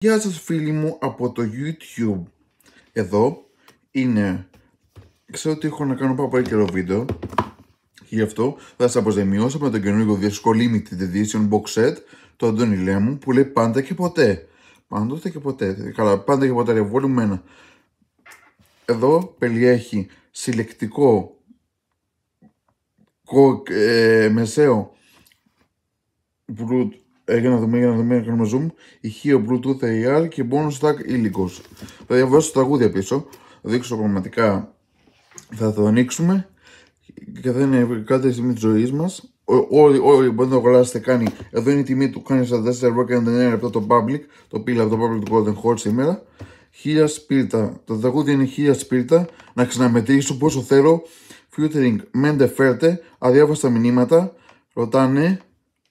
Γεια σας φίλοι μου από το YouTube. Εδώ είναι. Ξέρω ότι έχω να κάνω πάρα πολύ καιρό βίντεο και γι' αυτό θα σας αποζημιώσω με το καινούργιο δίσκο Limited Edition Box Set του Αντώνη Λέμου που λέει πάντα και ποτέ. Πάντοτε και ποτέ. Καλά, πάντα και ποτέ. Volume 1. Εδώ περιέχει συλλεκτικό μεσαίο για να δούμε, να κάνουμε zoom. Ηχείο Bluetooth AR και bonus track υλικός. Θα διαβάσω το τραγούδια πίσω. Θα δείξω πραγματικά. Θα το ανοίξουμε και θα είναι κάθε στιγμή της ζωής μας. Όλοι μπορείτε να το αγοράσετε. Κάνει. Εδώ είναι η τιμή του. Κάνει 44,99 λεπτά το public. Το πήλα από το public του Golden Horse σήμερα. 1000 σπίρτα. Το τραγούδι είναι 1000 σπίρτα. Να ξαναμετρήσω πόσο θέλω. Featuring Mente Ferte. Αδιάβαστα μηνύματα. Ρωτάνε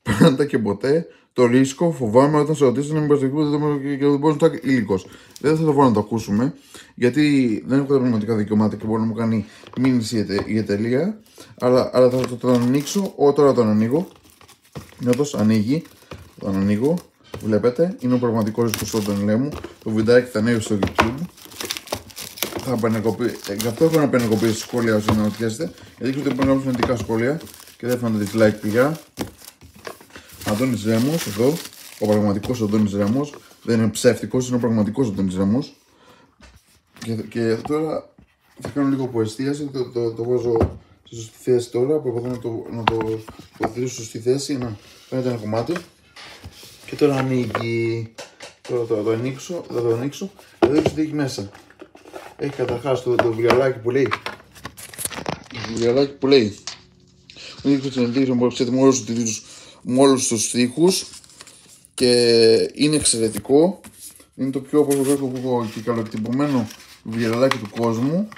πάντα και ποτέ. Το ρίσκο, φοβάμαι όταν σε ρωτήσουν να μην προστατεύουν και δεν μπορούν να είναι υλικός. Δεν θα το βάλω να το ακούσουμε, γιατί δεν έχω τα πνευματικά δικαιώματα και μπορεί να μου κάνει μήνυση η εταιρεία. Αλλά θα το ανοίξω. Τώρα τον ανοίγω. Εδώ ανοίγει. Τον ανοίγω. Βλέπετε, είναι ο πραγματικός ρίσκος του Λέμου. Το βιντεάκι θα ανέβει στο YouTube. Γι' αυτό έχω να πενεκοποιήσω σχόλια όσο να ρωτιέστε. Γιατί ξέρω ότι πρέπει να γράψουν ειδικά σχόλια και δεν φαίνονται dislike πηγά. Αντώνης Ρέμος, εδώ, ο πραγματικός Αντώνης Ρέμος, δεν είναι ψεύτικος, είναι ο πραγματικός Αντώνης Ρέμος. Και τώρα θα κάνω λίγο αποεστίαση, το βάζω στη σωστή θέση τώρα, προσπαθώ να το θέσω στη σωστή θέση, να φαίνεται ένα κομμάτι. Και τώρα ανοίγει, τώρα θα το ανοίξω, θα δείξω τι έχει μέσα. Έχει καταρχάς το βιβλιαράκι που λέει, μου δείξω την ενδείξη μου με όλους τους στίχους και είναι εξαιρετικό. Είναι το πιο προσωπικό και καλοεκτυπωμένο βιβλιαράκι του κόσμου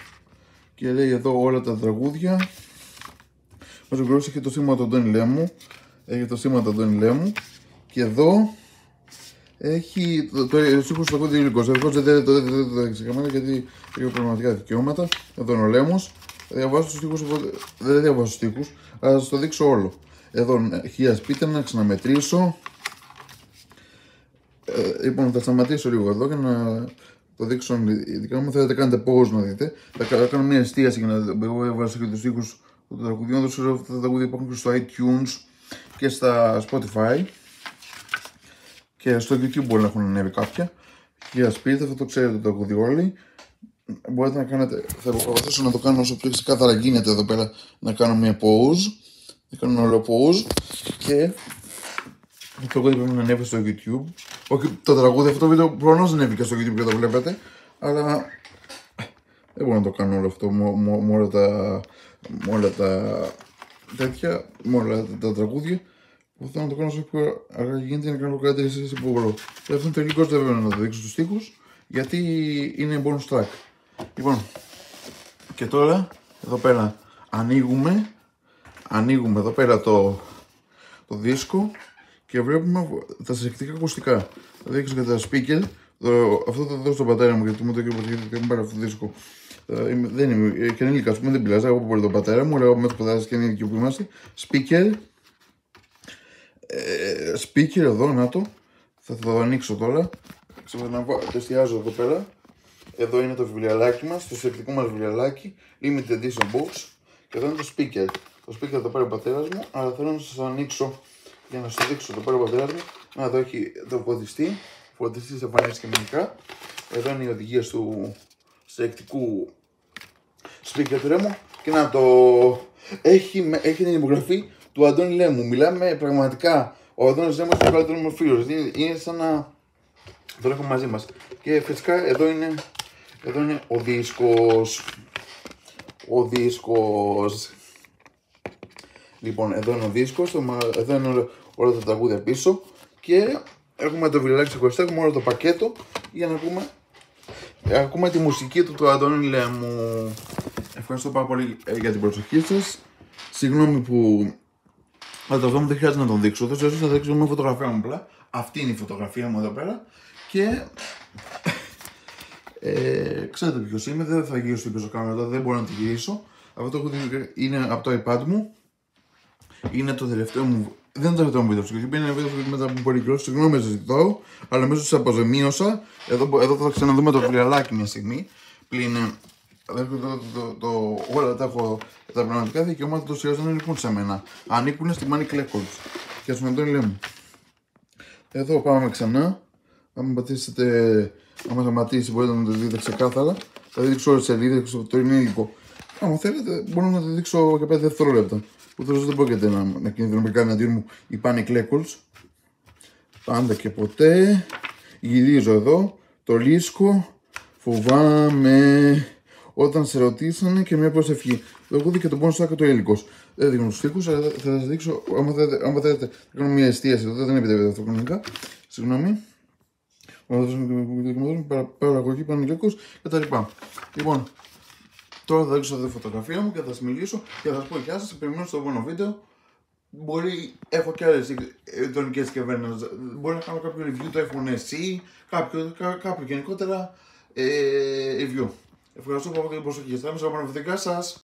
και λέει εδώ όλα τα τραγούδια. Όσο γνωρίζει έχει το σήμα του Αντώνη Λέμου, και εδώ έχει το στίχο του τραγούδι υλικός. Εγώ δεν το εξεκαμένα γιατί έχω πραγματικά δικαιώματα. Εδώ είναι ο Λέμος. Δεν διαβάζω στίχους, αλλά θα σας το δείξω όλο. Εδώ 1000 σπίτια, να ξαναμετρήσω. Λοιπόν, θα σταματήσω λίγο εδώ για να το δείξω ειδικά μου. Θέλετε κάνετε pause να δείτε. Θα κάνω μια εστίαση για να έβαλα και τους ήχους των τραγουδιών. Αυτά τα τραγούδια υπάρχουν στο iTunes και στα Spotify. Και στο YouTube μπορεί να έχουν ανέβει κάποια. 1000 σπίτια, θα το ξέρετε το τραγούδι όλοι. Μπορείτε να κάνετε, θα προσπαθήσω να το κάνω όσο πιο ξεκάθαρα γίνεται εδώ πέρα, να κάνω μια pause. Θα κάνω ένα ωραίο pause και το τραγούδι πρέπει να ανέβει στο YouTube. Όχι το τραγούδι, αυτό το βίντεο προφανώς δεν ανέβηκε στο YouTube και το βλέπετε, αλλά δεν μπορώ να το κάνω όλο αυτό με όλα τα τραγούδια. Που θέλω να το κάνω όσο πιο αργά γίνεται, να κάνω κάτι εσείς που μπορώ. Και αυτό είναι τελικός, δεν πρέπει να το δείξω στους στίχους, γιατί είναι bonus track. Λοιπόν, και τώρα εδώ πέρα ανοίγουμε εδώ πέρα το δίσκο και βλέπουμε τα συλλεκτικά ακουστικά. Θα δείξω και τα speaker. Αυτό θα το δώσω στον πατέρα μου γιατί μου το έχει πάρει αυτό το δίσκο. Δεν είμαι και ενήλικα, ας πούμε, δεν πειράζει. Εγώ πολύ τον πατέρα μου, λέω με το πατέρα και ενήλικοι που είμαστε. Speaker εδώ, να το. Θα το ανοίξω τώρα. Το εστιάζω εδώ πέρα. Εδώ είναι το βιβλιαράκι μας, το συλλεκτικό μας βιβλιαράκι, Limited Edition Box. Και εδώ είναι το speaker. Το speaker θα το πάρει ο πατέρας μου, αλλά θέλω να σας ανοίξω για να σας δείξω το πάρει ο πατέρας μου. Εδώ έχει το φωτιστή. Ο φωτιστής εμφανίζεται και μηνικά. Εδώ είναι οι οδηγίες του συλλεκτικού speaker του Ρέμου. Και να το. Έχει την υπογραφή του Αντώνη Λέμου. Μιλάμε πραγματικά. Ο Αντώνης Λέμου είναι ο καλύτερος μου φίλος. Είναι σαν να τον έχουμε μαζί μας. Και φυσικά εδώ είναι ο δίσκος. Λοιπόν, εδώ είναι ο δίσκος, εδώ είναι όλα τα τραγούδια πίσω και έχουμε το βιβλιαράκι ξεχωριστά, έχουμε όλο το πακέτο για να ακούμε τη μουσική του Αντώνη Λέμου. Ευχαριστώ πάρα πολύ για την προσοχή σας. Συγγνώμη που το μου δεν χρειάζεται να τον δείξω, θα δείξω μια φωτογραφία μου απλά. Αυτή είναι η φωτογραφία μου εδώ πέρα και ξέρετε ποιος είμαι, δεν θα γυρίσω την πίσω κάμερα, δεν μπορώ να τη γυρίσω. Αυτό το είναι από το iPad μου. Είναι το τελευταίο μου Δεν το έχω βίντεο στο YouTube, είναι ένα βίντεο μετά από πολύ καιρό. Συγγνώμη, ζητώ, αλλά νομίζω ότι αποζημίωσα. Εδώ θα ξαναδούμε το βιβλιαράκι μια στιγμή. Πλην όλα τα έχω, τα πραγματικά δικαιώματα του σειράς δεν ανήκουν σε μένα. Ανήκουν στη Money Records. Και στον Αντώνη λέμε. Εδώ πάμε ξανά. Αν πατήσετε, άμα σταματήσει, μπορείτε να το δείτε ξεκάθαρα. Θα δείξω όλες τις σελίδες, το είναι υλικό. Άμα θέλετε, μπορώ να το δείξω για 5 δευτερόλεπτα. Ούτως δεν πρόκειται να κινδυνοποιεί εναντίον μου η Panic Records. Πάντα και ποτέ. Γυρίζω εδώ. Το ρίσκο. Φοβάμαι. Όταν σε ρωτήσανε και μια προσευχή. Εγώ δείχνω και τον bonus track το υλικός. Δεν δείχνω τους τοίχους, αλλά θα σας δείξω. Άμα θέλετε, θα κάνω μια εστίαση εδώ. Δεν επιτρέπεται αυτό κανονικά. Συγγνώμη. Παραγωγή Πανηλίκους κτλ. Λοιπόν, τώρα θα δείξω τη φωτογραφία μου και θα σας μιλήσω και θα σας πω γεια σας. Περιμένω στο επόμενο βίντεο. Μπορεί, έχω και άλλες ηλεκτρονικές συσκευές. Μπορεί να κάνω κάποιο review το iPhone SE, κάποιο γενικότερα review. Ευχαριστώ πολύ για την προσοχή σας. Θα είμαι στα επόμενα σας.